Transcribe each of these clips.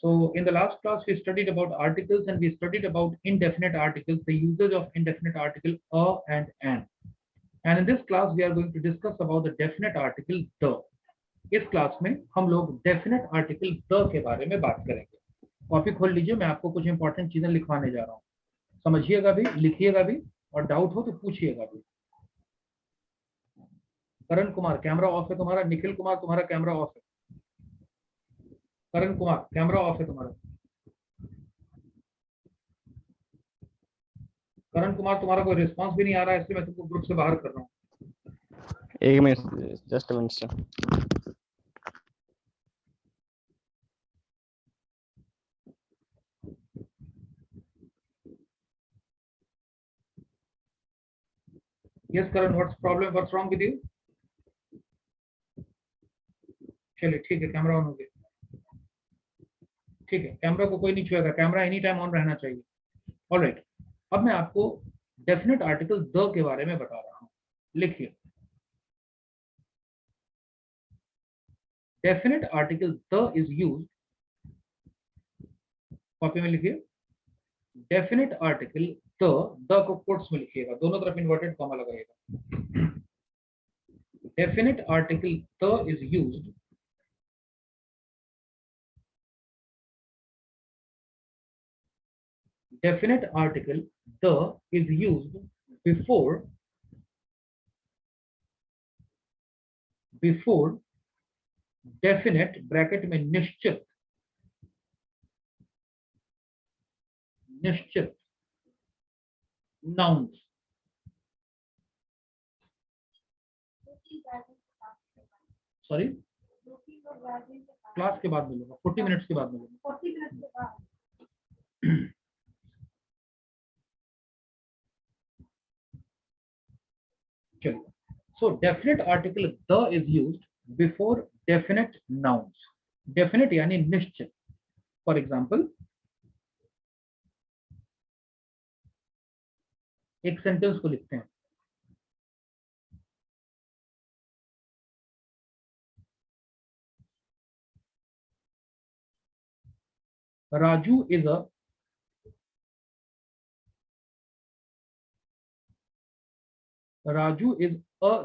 So in the last class, we studied about articles and we studied about indefinite articles, the usage of indefinite article a and an. And in this class, we are going to discuss about the definite article the. इस class में हम लोग definite article the के बारे में बात करेंगे। Copy खोल लीजिए, मैं आपको कुछ इंपॉर्टेंट चीजें लिखवाने जा रहा हूँ, समझिएगा भी, लिखिएगा भी, और डाउट हो तो पूछिएगा भी। करण कुमार कैमरा ऑफ है तुम्हारा, निखिल कुमार तुम्हारा कैमरा ऑफ है, करण कुमार कैमरा ऑफ है तुम्हारा, करण कुमार तुम्हारा कोई रिस्पांस भी नहीं आ रहा है, इसलिए मैं तुमको ग्रुप से बाहर कर रहा हूँ। एक minute, just a minute. Yes, Karan, what's problem? What's wrong with you? चलिए ठीक है, कैमरा ऑन हो गया। ठीक है, कैमरा को कोई नहीं छुएगा, कैमरा एनी टाइम ऑन रहना चाहिए। ऑलराइट, अब मैं आपको डेफिनेट आर्टिकल द के बारे में बता रहा हूं। लिखिए, definite article the is used, copy में लिखिए, डेफिनेट आर्टिकल द को कोट्स में लिखिएगा, दोनों तरफ इन्वर्टेड कॉमा लगाइएगा। Definite article the is used definite article the is used before definite bracket में निश्चित nouns। सॉरी, क्लास के बाद मिलूंगा, 40 मिनट्स के बाद मिलूंगा। चलिए, so definite article the is used before definite nouns। definite यानी निश्चित। फॉर एग्जाम्पल, एक सेंटेंस को लिखते हैं, Raju is a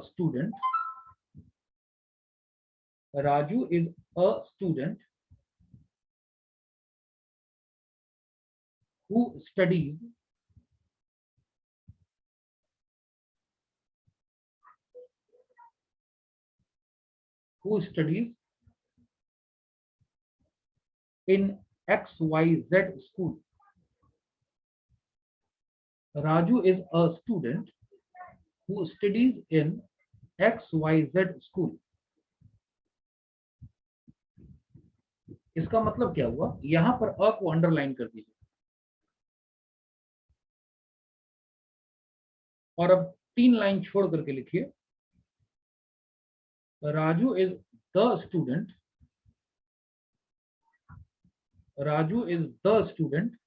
student। Raju is a student who studies in XYZ school। Raju is a student who studies in XYZ school। इसका मतलब क्या हुआ, यहां पर अ को अंडरलाइन कर दीजिए, और अब 3 लाइन छोड़ करके लिखिए, Raju is the student, Raju is the student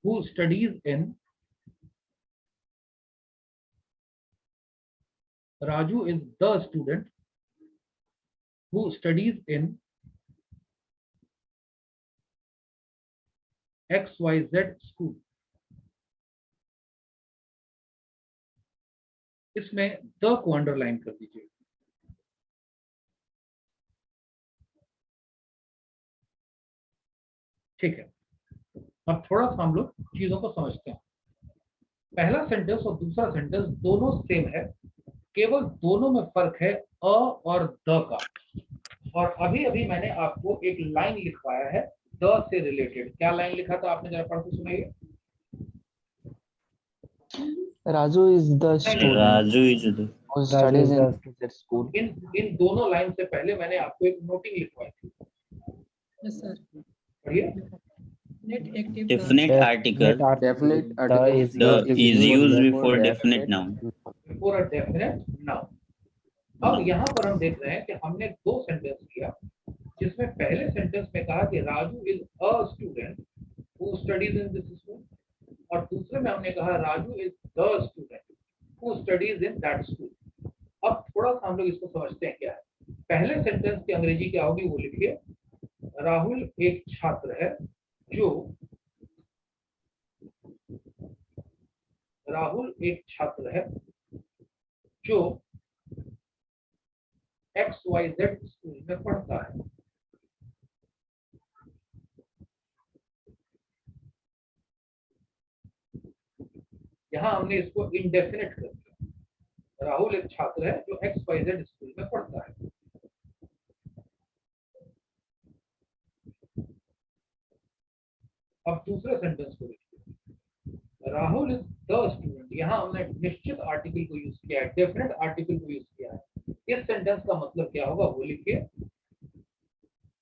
who studies in, Raju is the student who studies in XYZ school. इसमें द को अंडरलाइन कर दीजिए। ठीक है, अब थोड़ा सा हम लोग चीजों को समझते हैं। पहला सेंटेंस और दूसरा सेंटेंस दोनों सेम है, केवल दोनों में फर्क है अ और द का। और अभी अभी मैंने आपको एक लाइन लिखवाया है द से रिलेटेड। क्या लाइन लिखा था आपने, जरा पढ़ के सुनाइए। Raju is the student, Raju is the studies in school. इन दोनों लाइन से पहले मैंने आपको एक नोटिंग लिखवाई थी। Yes sir. पढ़िए, definite article is used before definite noun। Before a definite noun. अब यहाँ पर हम देख रहे हैं कि हमने 2 सेंटेंस लिया, जिसमें पहले सेंटेंस में कहा कि Raju is a student who studies in this school, और दूसरे में हमने कहा Raju is the student who studies in that school. अब थोड़ा सा हम लोग इसको समझते हैं क्या है। पहले सेंटेंस की अंग्रेजी क्या होगी वो लिखिए, राहुल एक छात्र है जो राहुल एक छात्र है जो XYZ स्कूल में पढ़ता है। यहां हमने इसको इंडेफिनिट कर दिया। राहुल एक छात्र है जो XYZ स्कूल में पढ़ता है। अब दूसरे सेंटेंस को देखिए। Rahul is the student. यहां हमने निश्चित आर्टिकल को यूज किया है, डेफिनेट आर्टिकल को यूज किया है। इस सेंटेंस का मतलब क्या होगा वो लिखिए।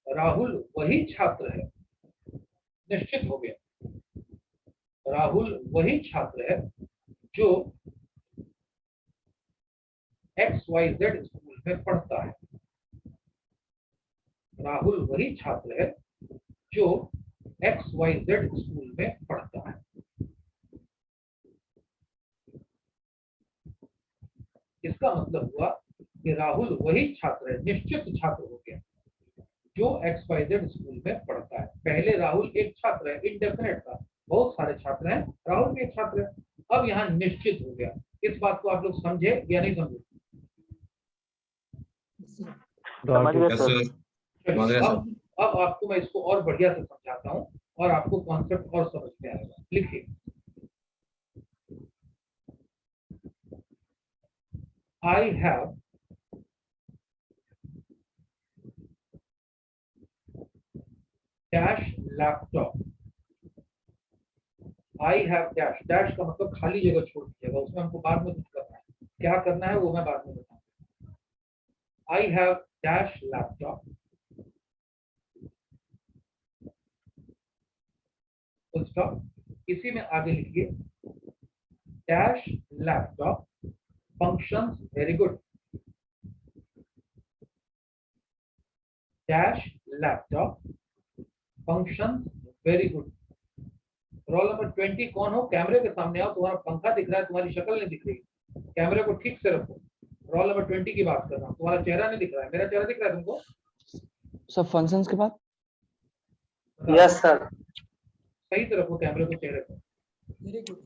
राहुल वही छात्र है, निश्चित हो गया। राहुल वही छात्र है जो XYZ स्कूल में पढ़ता है। राहुल वही छात्र है जो XYZ स्कूल में पढ़ता है। इसका मतलब हुआ कि राहुल वही छात्र है, निश्चित छात्र हो गया, जो XYZ स्कूल में पढ़ता है। पहले राहुल एक छात्र है, इंडेफिनेट था, बहुत सारे छात्र हैं, राहुल भी एक छात्र है। अब यहाँ निश्चित हो गया। इस बात को आप लोग समझे या नहीं समझे? समझ गए सर। चलिए, अब आपको मैं इसको और बढ़िया से समझाता हूँ और आपको कॉन्सेप्ट और समझ में आएगा। लिखिए, I have dash laptop. I have dash, dash का मतलब खाली जगह छोड़ दीजिएगा, उसमें हमको बाद में कुछ करना है। क्या करना है वो मैं बाद में बताऊंगा। I have dash laptop. Full stop. इसी में आगे लिखिए dash laptop functions very good. Dash laptop functions very good. Roll number 20 कौन हो? कैमरे के सामने आओ, तुम्हारा पंखा दिख रहा है, तुम्हारी शक्ल नहीं दिख रही। कैमरे को ठीक से रखो। रोल नंबर 20 की बात कर रहा हूँ, तुम्हारा चेहरा नहीं दिख रहा है, मेरा चेहरा दिख रहा है तुमको? सब फंक्शंस के बाद। Yes sir. सही से रखो कैमरे को चेहरे को। Very good.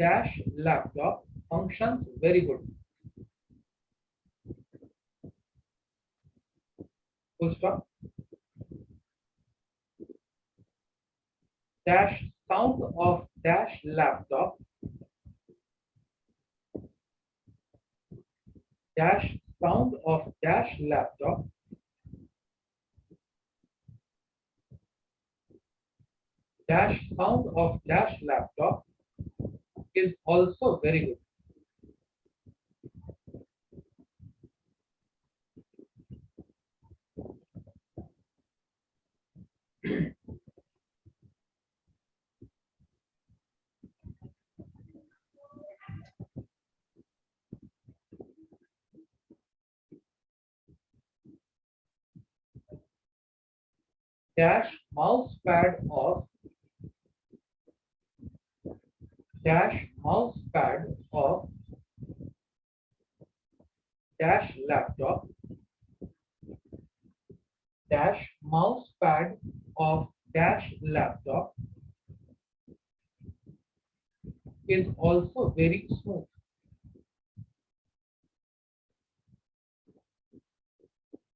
Dash laptop functions very good. Full stop. Dash sound of dash laptop. Dash sound of dash laptop. Dash sound of dash laptop is also very good. Dash mouse pad of dash mouse pad of dash laptop. Dash mouse pad of dash laptop is also very smooth.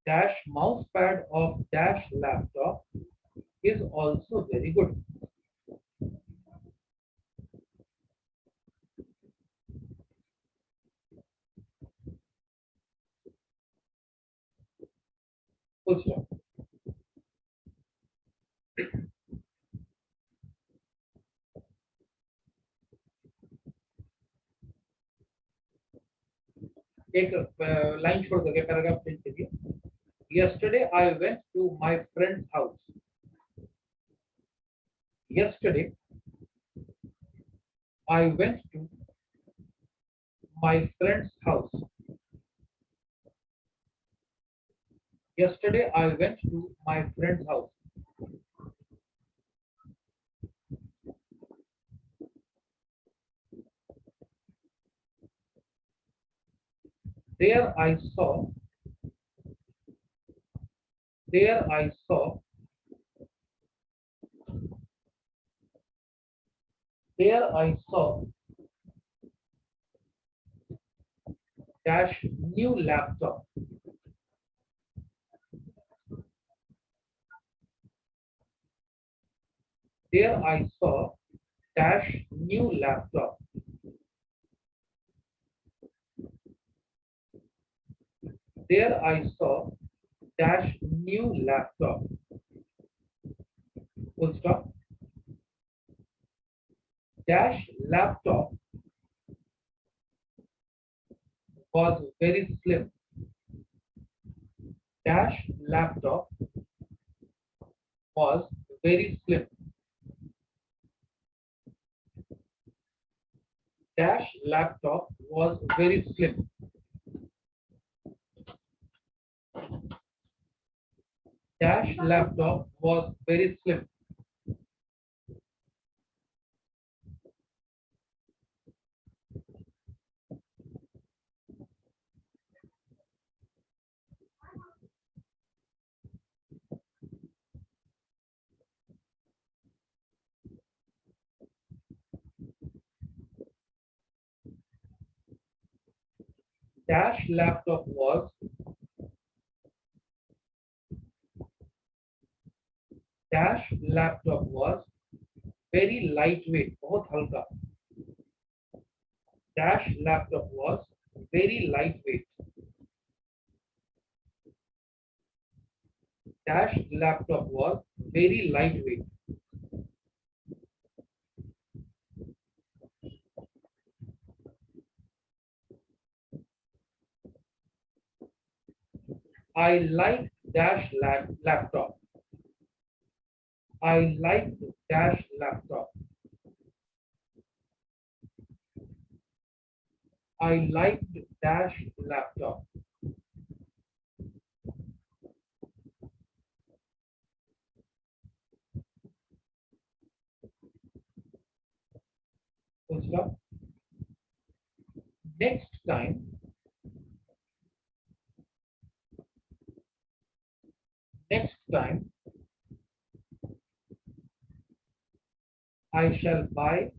Dash mouse pad of dash laptop is also very good. Full stop. एक line छोड़ करके paragraph change कीजिए। Yesterday I went to my friend's house. Yesterday I went to my friend's house. Yesterday I went to my friend's house. There I saw there I saw dash new laptop. There I saw dash new laptop. There I saw dash new laptop. Full stop. Dash laptop was very slim. Dash laptop was very slim. Dash laptop was very slim. Dash laptop was very slim. Dash laptop was very lightweight, बहुत हल्का. Dash laptop was very lightweight. Dash laptop was very lightweight. I like dash laptop. I like dash laptop. I liked dash laptop. Full stop. Next time I shall buy.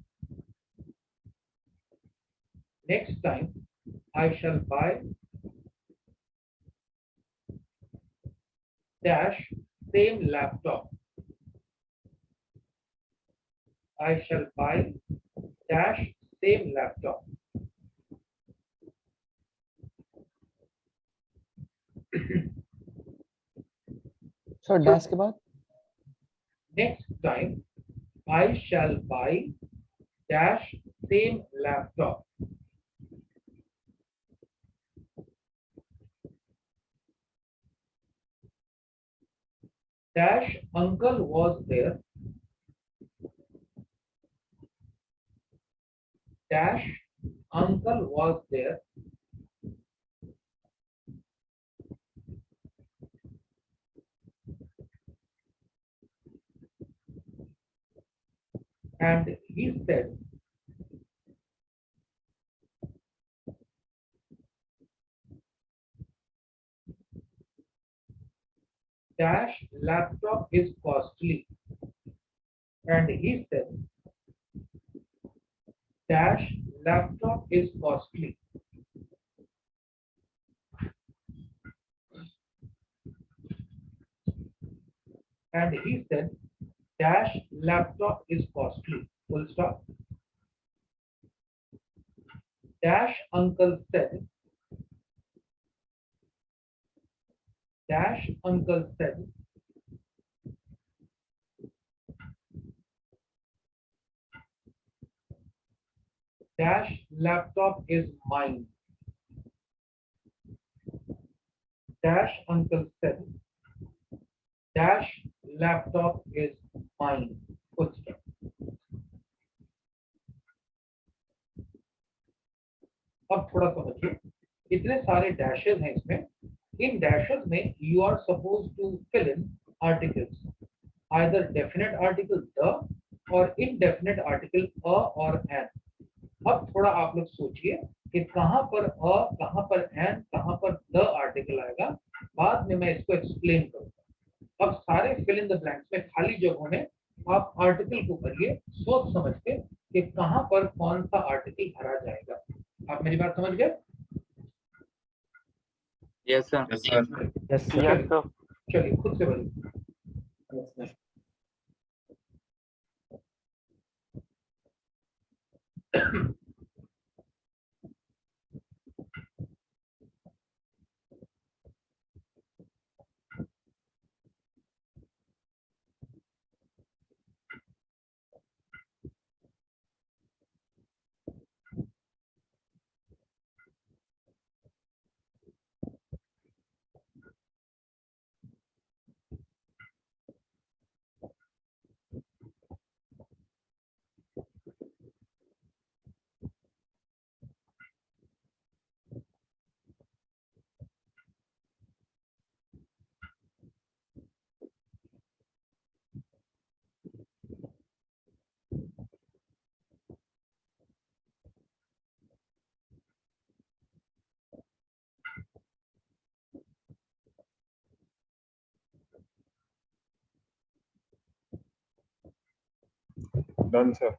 Next time I shall buy dash same laptop. I shall buy dash same laptop. So dash के बाद Next time I shall buy dash same laptop. Dash uncle was there. Dash uncle was there. And he said, dash laptop is costly. And he said, dash laptop is costly. And he said, dash laptop is costly. Full stop. Dash uncle said. Dash uncle said. Dash laptop is mine. Dash uncle said. Dash laptop is mine. Full stop. अब थोड़ा समझिए, इतने सारे dashes हैं इसमें. इन dashes में you are supposed to fill in articles, either definite article the or indefinite article a or an. अब थोड़ा आप लोग सोचिए कि कहां पर a, कहां पर an, कहां पर the आर्टिकल आएगा. बाद में मैं इसको एक्सप्लेन करूंगा. अब सारे फिल इन द ब्लैंक्स में खाली जगहों में आप आर्टिकल को करिए सोच समझ के कि कहां पर कौन सा आर्टिकल भरा जाएगा। आप मेरी बात समझ गए? Yes sir. Yes, sir. चलिए खुद से बोलिए। Done, sir.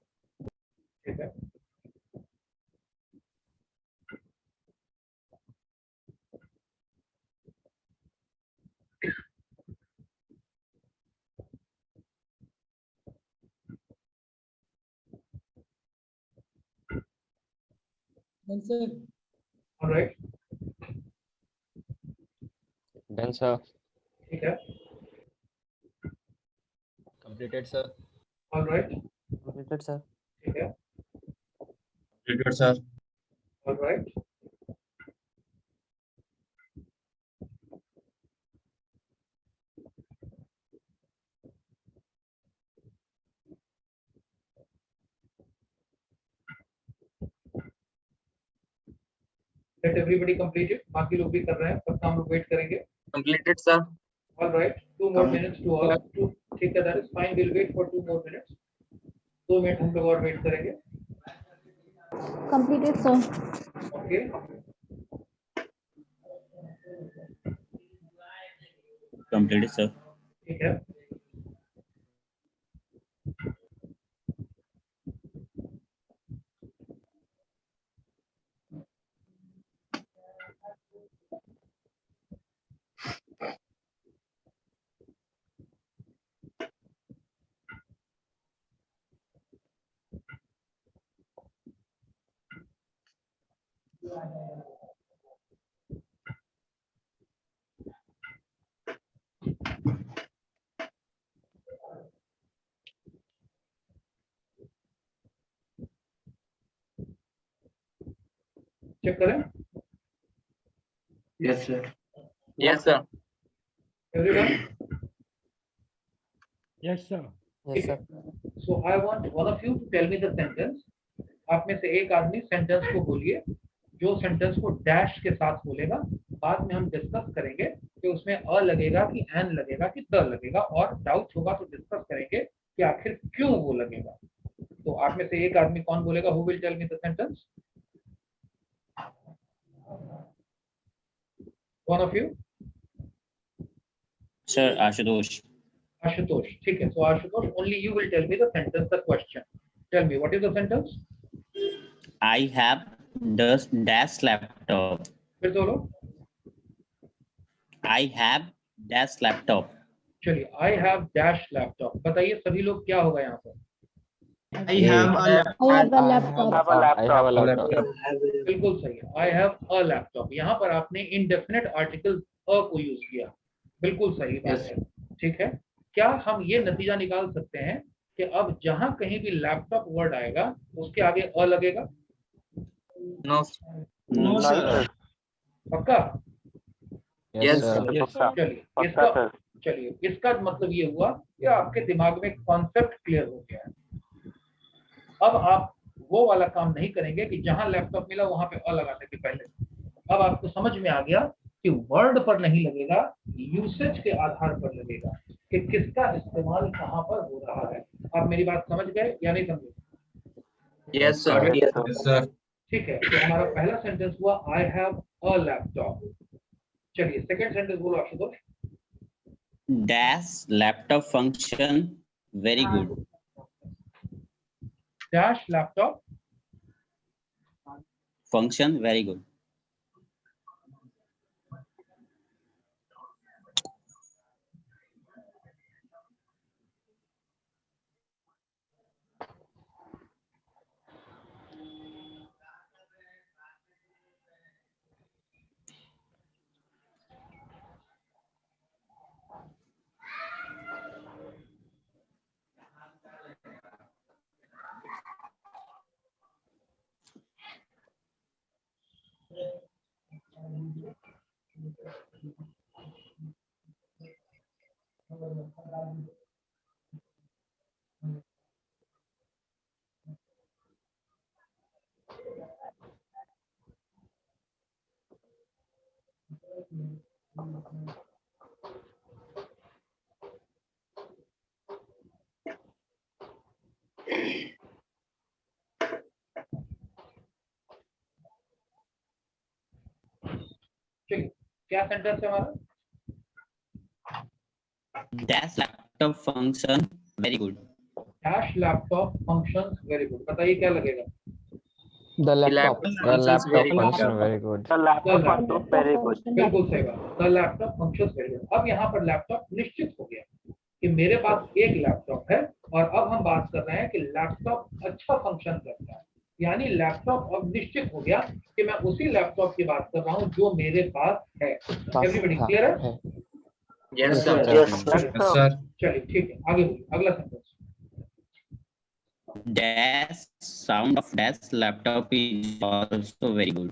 ठीक है, Done, sir. Alright, Done, sir. ठीक है, Completed, sir. Alright, Completed, sir. ठीक है, Completed, sir. Alright, let everybody complete it. बाकी लोग भी कर रहे हैं, सब काम लोग वेट करेंगे। Completed, sir. ऑलराइट, 2 more minutes to all to, ठीक है, that is fine, will wait for 2 more minutes। 2 minute हम लोग और वेट करेंगे। Completed, sir. Okay, Completed, sir. ठीक है, चेक करें। Yes, sir. Yes, sir. Everyone, Yes, sir. ठीक है। So I want one of you to tell me the sentence। आप में से एक आदमी सेंटेंस को बोलिए, जो सेंटेंस को डैश के साथ बोलेगा। बाद में हम डिस्कस करेंगे कि उसमें अ लगेगा कि एन लगेगा कि त लगेगा, और डाउट होगा तो डिस्कस करेंगे कि आखिर क्यों वो लगेगा। तो आप में से एक आदमी कौन बोलेगा? Who will tell me the sentence? One of you. Sir, Ashutosh. Ashutosh, ठीक है। So Ashutosh, only you will tell me the sentence, the question. Tell me, what is the sentence? I have the dash laptop. फिर बोलो। I have dash laptop. चलिए, I have dash laptop। बताइए सभी लोग क्या होगा यहाँ पर? I have a I have a laptop. I have a laptop. बिल्कुल सही है, I have a laptop। यहाँ पर आपने indefinite article a को यूज किया, बिल्कुल सही बात है। ठीक है, क्या हम ये नतीजा निकाल सकते हैं कि अब जहां कहीं भी लैपटॉप वर्ड आएगा उसके आगे अ लगेगा? No. No, sir. पक्का? Yes, sir. sir. चलिए इसका मतलब ये हुआ कि आपके दिमाग में कॉन्सेप्ट क्लियर हो गया है। अब आप वो वाला काम नहीं करेंगे कि जहां लैपटॉप मिला वहां पे अ लगाने के पहले। अब आपको समझ में आ गया कि वर्ड पर नहीं लगेगा, यूसेज के आधार पर लगेगा कि किसका इस्तेमाल कहां पर हो रहा है। आप मेरी बात समझ गए या नहीं समझे? Yes, sir. Yes, sir. ठीक है, तो हमारा पहला सेंटेंस हुआ आई हैव अ लैपटॉप। चलिए सेकंड सेंटेंस बोलो Ashutosh. Dash laptop function very good. Dash laptop Function very good. चलिए क्या सेंटेंस है हमारा? Dash laptop function very good. Dash laptop functions very good. बताइए क्या लगेगा? The laptop functions very good. function very good. The laptop बिल्कुल सही बात. The laptop functions very good. अब यहाँ पर लैपटॉप निश्चित हो गया कि मेरे पास एक लैपटॉप है और अब हम बात कर रहे हैं कि लैपटॉप अच्छा फंक्शन करता है, यानी लैपटॉप अब निश्चित हो गया कि मैं उसी लैपटॉप की बात कर रहा हूँ जो मेरे पास है. एवरीबॉडी क्लियर है? Yes, sir. Yes, sir. चलिए ठीक है, आगे बोलिए अगला sentence. Dash sound of dash laptop is also very good.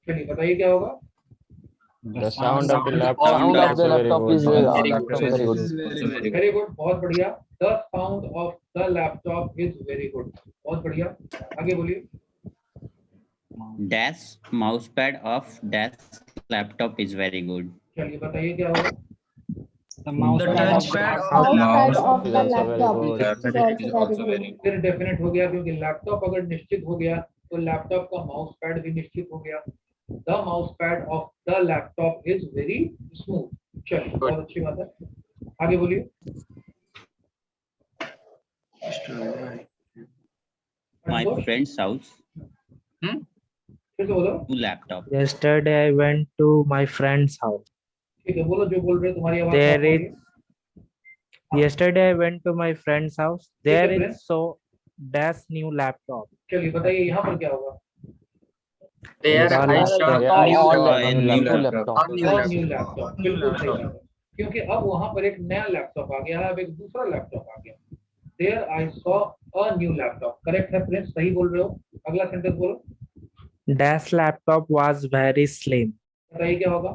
चलिए बताइए क्या होगा? The sound of the laptop is very good. Very good, बहुत बढ़िया. The sound of the laptop is very good. बहुत बढ़िया, आगे बोलिए. Dash mousepad of dash laptop is very good. चलिए बताइए क्या होगा? The Outside of the is also very laptop good. is also very good. फिर डेफिनेट हो गया क्योंकि लैपटॉप अगर निश्चित हो गया तो लैपटॉप का माउस पैड भी निश्चित हो गया. The mouse pad of the laptop is very smooth. चलिए बहुत अच्छी बात है, आगे बोलिए. My friend's house, फिर से बोलो. two laptop. Yesterday I went to my friend's house. ठीक है, बोलो जो बोल रहे हो, तुम्हारी आवाज There साफ हो रही is- है. Yesterday I went to my friend's house. ठीक है, There friend. is so dash new laptop. चलिए बताइए यहाँ पर क्या होगा? There The I laptop- saw Yeah, new all laptop. new New laptop. All new और laptop. New laptop. बिल्कुल सही बात है, क्योंकि अब वहां पर एक नया लैपटॉप आ गया है, अब एक दूसरा लैपटॉप आ गया. There I saw a new laptop. Correct है फ्रेंड्स, सही बोल रहे हो. अगला सेंटेंस बोलो. Dash laptop was very slim. बताइए क्या होगा?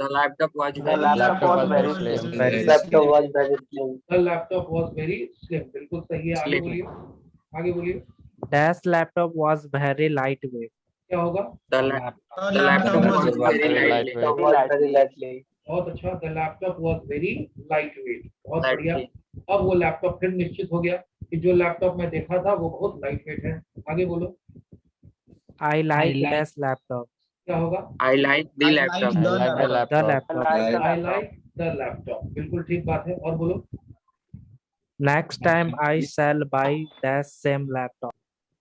The laptop was The very laptop was very slim. Very the laptop was very slim. बिल्कुल सही है, आगे Slim. बोलिए. आगे बोलिए Dash laptop was very lightweight. क्या होगा? the laptop was very lightweight. बहुत अच्छा. The laptop was very light weight. बहुत बढ़िया. Lightweight. अब वो लैपटॉप फिर निश्चित हो गया कि जो लैपटॉप मैं देखा था वो बहुत लाइट वेट है. आगे बोलो I like dash laptop. क्या होगा? I like the laptop. I like the The laptop. laptop. I like the laptop. बिल्कुल ठीक बात है. और बोलो. Next time I shall buy dash same laptop.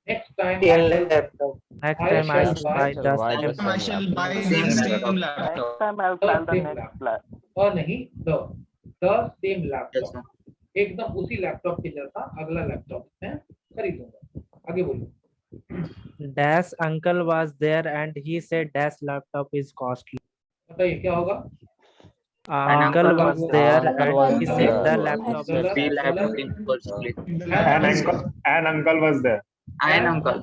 Next time Next I time I shall shall buy buy the dash same same laptop. I shall buy Same the laptop. same laptop. नहीं the same Yes, laptop. sir. एकदम उसी laptop के जैसा अगला laptop मैं खरीदूंगा. आगे बोलिए. Dash uncle was there and he said dash laptop is costly. बताइए क्या होगा? An Uncle uncle was was there there. and he said the Yeah. laptop is Uncle- The laptop is costly. An uncle was there. An uncle.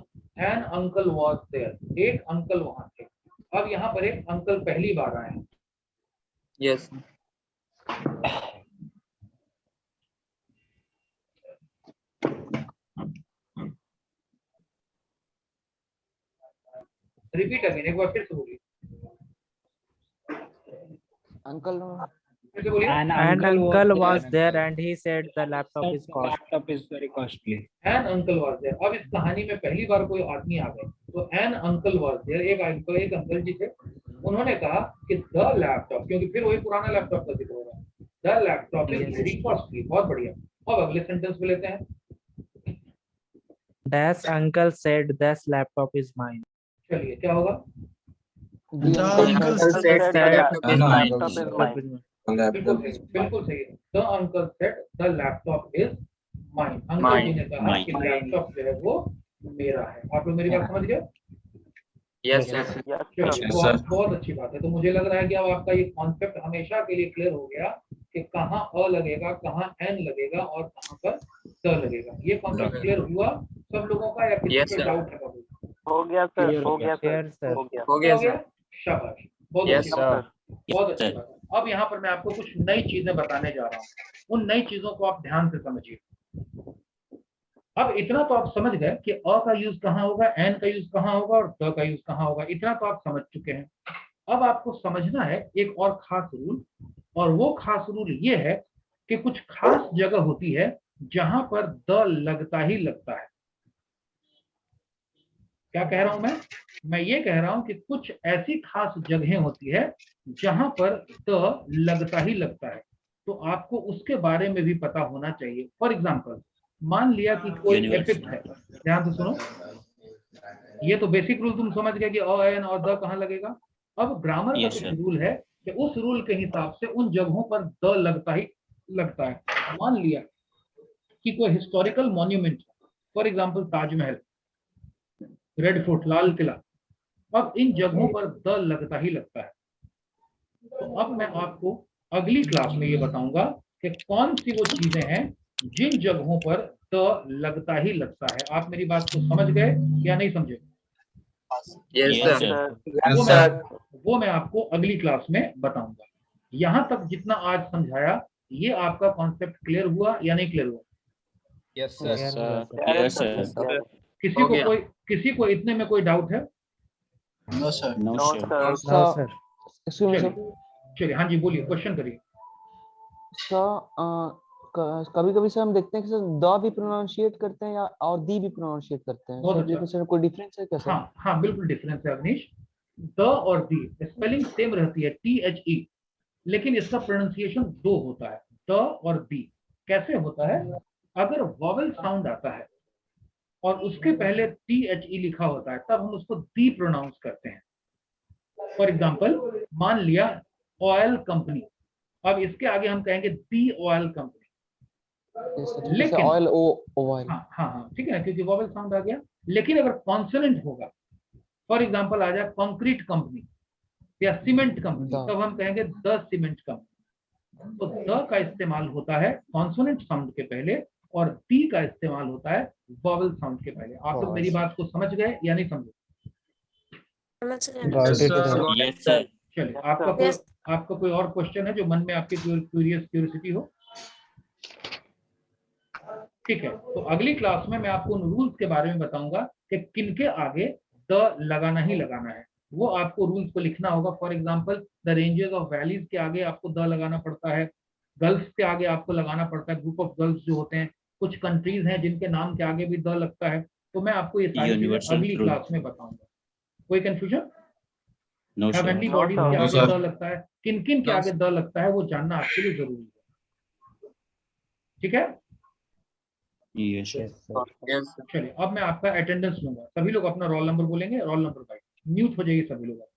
An uncle was there. एक uncle वहां थे. अब यहाँ पर एक अंकल पहली बार आए हैं. Yes. रिपीट अगेन, एक बार फिर से बोलिए. Uncle, फिर से बोलिए. An uncle was there and he said the laptop is costly. An uncle was there. अब इस कहानी में पहली बार कोई आदमी आ गए तो एन अंकल वॉज देयर. एक अंकल जी थे. उन्होंने कहा कि द लैपटॉप, क्योंकि फिर वही पुराना लैपटॉप का जिक्र हो रहा है. The laptop is Yes. Very costly. बहुत बढ़िया। अब अगले सेंटेंस पे लेते हैं। Dash uncle said this laptop is mine. चलिए क्या होगा? The uncle said the laptop is mine. mine. बिल्कुल सही, बिल्कुल सही है। The uncle said the laptop is mine. Uncle ji ने कहा Mine. कि लैपटॉप जो है वो मेरा है। आप लोग मेरी बात समझ गए? Yes, sir. चलिए, Yes, बहुत sir. बहुत अच्छी बात है। तो मुझे लग रहा है कि अब आपका ये कॉन्सेप्ट हमेशा के लिए क्लियर हो गया कि कहाँ अ लगेगा, कहाँ एन लगेगा और कहाँ पर द लगेगा। ये कॉन्सेप्ट क्लियर हुआ सब लोगों का, या किसी Yes, को sir. डाउट है कभी? हो गया सर, Clear हो हो गया गया। Sir, Yes, sir. हो गया। हो गया हो गया? सर। शाबाश, बहुत Yes, अच्छी बात है, बहुत अच्छी sir. बात है। अब यहाँ पर मैं आपको कुछ नई चीजें बताने जा रहा हूँ। उन नई चीजों को आप ध्यान से समझिए। अब इतना तो आप समझ गए कि अ का यूज कहाँ होगा, एन का यूज कहाँ होगा और द का यूज कहाँ होगा। इतना तो आप समझ चुके हैं। अब आपको समझना है एक और खास रूल, और वो खास रूल ये है कि कुछ खास जगह होती है जहां पर द लगता ही लगता है। क्या कह रहा हूं मैं ये कह रहा हूं कि कुछ ऐसी खास जगहें होती है जहां पर द लगता ही लगता है। तो आपको उसके बारे में भी पता होना चाहिए। फॉर एग्जाम्पल, मान लिया कि कोई Universe. एपिक है। ध्यान से सुनो, ये तो बेसिक रूल तुम समझ गए कि अ एन और द कहाँ लगेगा। अब ग्रामर का Yes, कुछ sir. रूल है कि उस रूल के हिसाब से उन जगहों पर द लगता ही लगता है। मान लिया कि कोई historical monument, for example Taj Mahal, red fort, Lal Qila, अब इन जगहों पर द लगता ही लगता है। तो अब मैं आपको अगली क्लास में ये बताऊंगा कि कौन सी वो चीजें हैं जिन जगहों पर द लगता ही लगता है। आप मेरी बात को समझ गए या नहीं समझे? Yes, Yes, sir. sir. वो मैं आपको अगली क्लास में बताऊंगा। यहां तक जितना आज समझाया, ये आपका कॉन्सेप्ट क्लियर हुआ या नहीं क्लियर हुआ? Yes, Clear sir. हुआ, sir. Yes, sir. किसी को इतने में कोई डाउट है? No, sir. No, no sir. Sir, No, sir. Excuse me, sir. चलिए, हाँ जी बोलिए, क्वेश्चन करिए। कभी कभी सर हम देखते हैं कि सर द भी प्रोनाउंशिएट करते हैं या और दी भी प्रोनाउंशिएट करते हैं। बहुत सर अच्छा। इसमें सर कोई डिफरेंस है क्या सर? हाँ हाँ, बिल्कुल डिफरेंस है अवनीश। द और दी स्पेलिंग सेम रहती है, THE, लेकिन इसका प्रोनाउंसिएशन दो होता है, द और दी। कैसे होता है? अगर वॉवेल साउंड आता है और उसके पहले THE लिखा होता है, तब हम उसको दी प्रोनाउंस करते हैं। फॉर एग्जाम्पल, मान लिया ऑयल कंपनी, अब इसके आगे हम कहेंगे दी ऑयल कंपनी। लेकिन ऑयल ऑयल। हाँ हाँ हाँ, ठीक है ना, क्योंकि वॉवेल साउंड आ गया। लेकिन अगर कॉन्सोनेंट होगा, फॉर एग्जांपल आ जाए कंक्रीट कंपनी या सीमेंट कंपनी, तब हम कहेंगे द सीमेंट कंपनी। तो द का इस्तेमाल होता है कॉन्सोनेंट साउंड के पहले और दी का इस्तेमाल होता है वॉवेल साउंड के पहले। आप लोग मेरी बात को समझ गए या नहीं समझे? Got it, sir. Yes, sir. चलिए, आपका कोई और क्वेश्चन है जो मन में आपकी क्यूरियोसिटी हो? ठीक है, तो अगली क्लास में मैं आपको उन रूल्स के बारे में बताऊंगा कि किनके आगे द लगाना ही लगाना है। वो आपको रूल्स को लिखना होगा। For example, the ranges of valleys के आगे आपको द लगाना पड़ता है, गल्फ के आगे आपको लगाना पड़ता है, ग्रुप ऑफ गल्फ जो होते हैं, कुछ कंट्रीज हैं जिनके नाम के आगे भी द लगता है। तो मैं आपको ये सारी चीजें Universal अगली truth. क्लास में बताऊंगा। कोई confusion? No, sir. Heavenly No, bodies sir. के No, आगे sir. द लगता है, किन किन के आगे द लगता है वो जानना आपके लिए जरूरी है। ठीक है, Yes, sir. Yes, sir. Yes, sir. चलिए अब मैं आपका अटेंडेंस लूंगा। सभी लोग अपना रोल नंबर बोलेंगे, रोल नंबर 5। म्यूट हो जाइए सभी लोग।